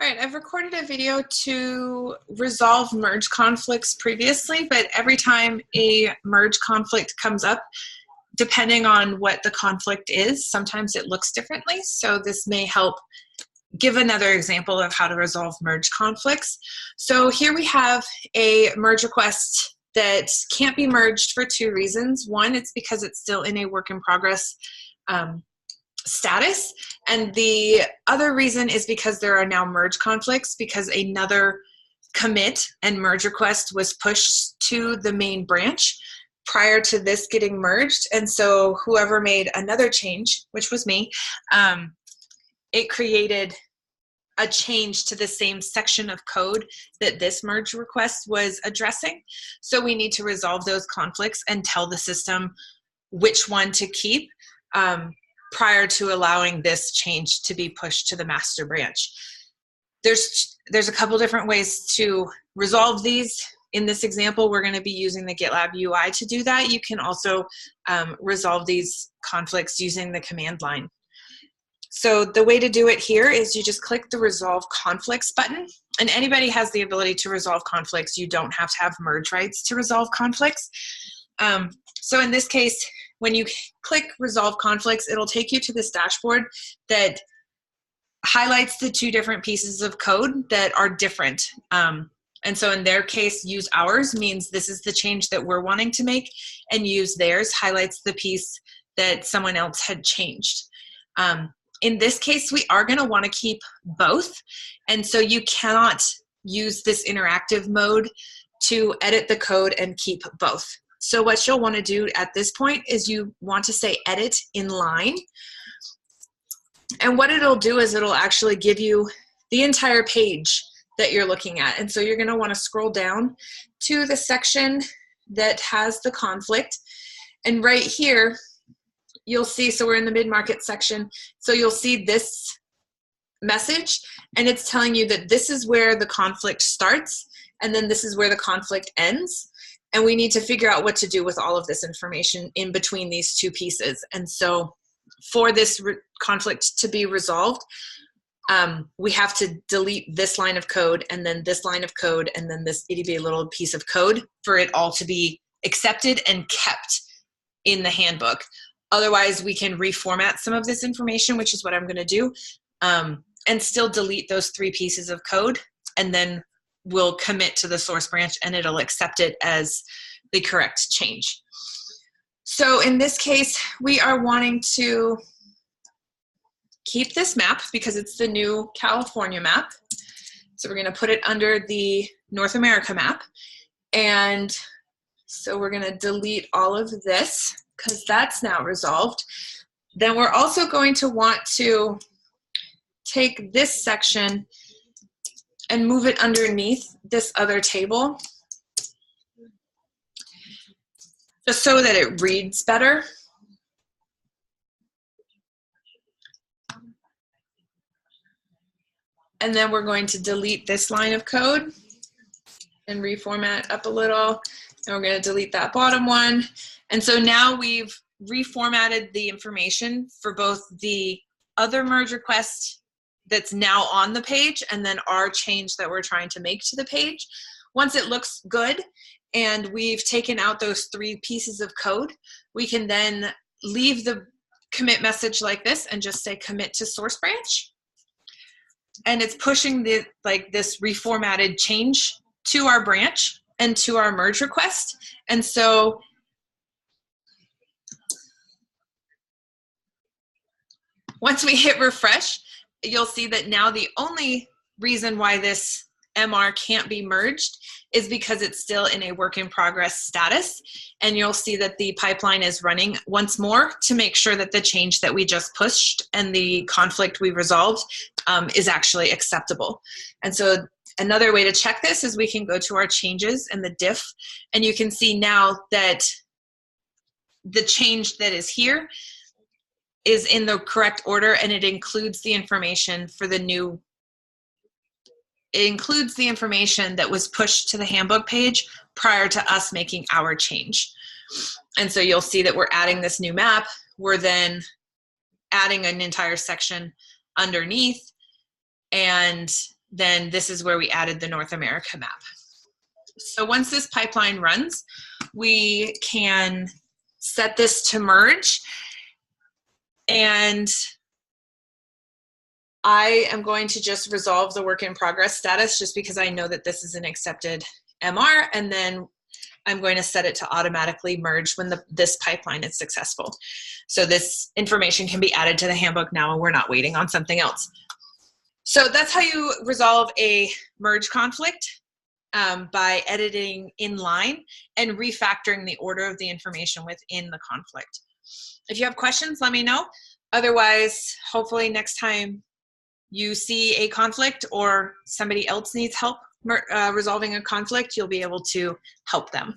All right, I've recorded a video to resolve merge conflicts previously, but every time a merge conflict comes up, depending on what the conflict is, sometimes it looks differently. So this may help give another example of how to resolve merge conflicts. So here we have a merge request that can't be merged for two reasons. One, it's because it's still in a work in progress status, and the other reason is because there are now merge conflicts because another commit and merge request was pushed to the main branch prior to this getting merged, and so whoever made another change, which was me, it created a change to the same section of code that this merge request was addressing. So we need to resolve those conflicts and tell the system which one to keep prior to allowing this change to be pushed to the master branch. There's a couple different ways to resolve these. In this example, we're going to be using the GitLab UI to do that. You can also resolve these conflicts using the command line. So the way to do it here is you just click the Resolve Conflicts button, and anybody has the ability to resolve conflicts. You don't have to have merge rights to resolve conflicts. So in this case, when you click Resolve Conflicts, it'll take you to this dashboard that highlights the two different pieces of code that are different. And so in their case, use ours means this is the change that we're wanting to make, and use theirs highlights the piece that someone else had changed. In this case, we are going to want to keep both, and so you cannot use this interactive mode to edit the code and keep both. So what you'll want to do at this point is you want to say edit in line, and what it'll do is it'll actually give you the entire page that you're looking at. And so you're going to want to scroll down to the section that has the conflict, and right here you'll see, so we're in the mid-market section, so you'll see this message, and it's telling you that this is where the conflict starts, and then this is where the conflict ends, and we need to figure out what to do with all of this information in between these two pieces. And so for this conflict to be resolved, we have to delete this line of code, and then this line of code, and then this itty-bitty little piece of code for it all to be accepted and kept in the handbook. Otherwise, we can reformat some of this information, which is what I'm going to do, and still delete those three pieces of code, and then we'll commit to the source branch, and it'll accept it as the correct change. So in this case, we are wanting to keep this map because it's the new California map. So we're going to put it under the North America map, and so we're going to delete all of this because that's now resolved. Then we're also going to want to take this section and move it underneath this other table just so that it reads better. And then we're going to delete this line of code and reformat up a little. And we're going to delete that bottom one. And so now we've reformatted the information for both the other merge request that's now on the page and then our change that we're trying to make to the page. Once it looks good and we've taken out those three pieces of code, we can then leave the commit message like this and just say commit to source branch. And it's pushing the this reformatted change to our branch and to our merge request. And so once we hit refresh, you'll see that now the only reason why this MR can't be merged is because it's still in a work in progress status. And you'll see that the pipeline is running once more to make sure that the change that we just pushed and the conflict we resolved is actually acceptable. And so another way to check this is we can go to our changes and the diff, and you can see now that the change that is here is in the correct order, and it includes the information for the new, it includes the information that was pushed to the handbook page prior to us making our change. And so you'll see that we're adding this new map. We're then adding an entire section underneath, and then this is where we added the North America map. So once this pipeline runs, we can set this to merge, and I am going to just resolve the work in progress status just because I know that this is an accepted MR, and then I'm going to set it to automatically merge when this pipeline is successful. So this information can be added to the handbook now, and we're not waiting on something else. So that's how you resolve a merge conflict, by editing inline and refactoring the order of the information within the conflict. If you have questions, let me know. Otherwise, hopefully next time you see a conflict or somebody else needs help resolving a conflict, you'll be able to help them.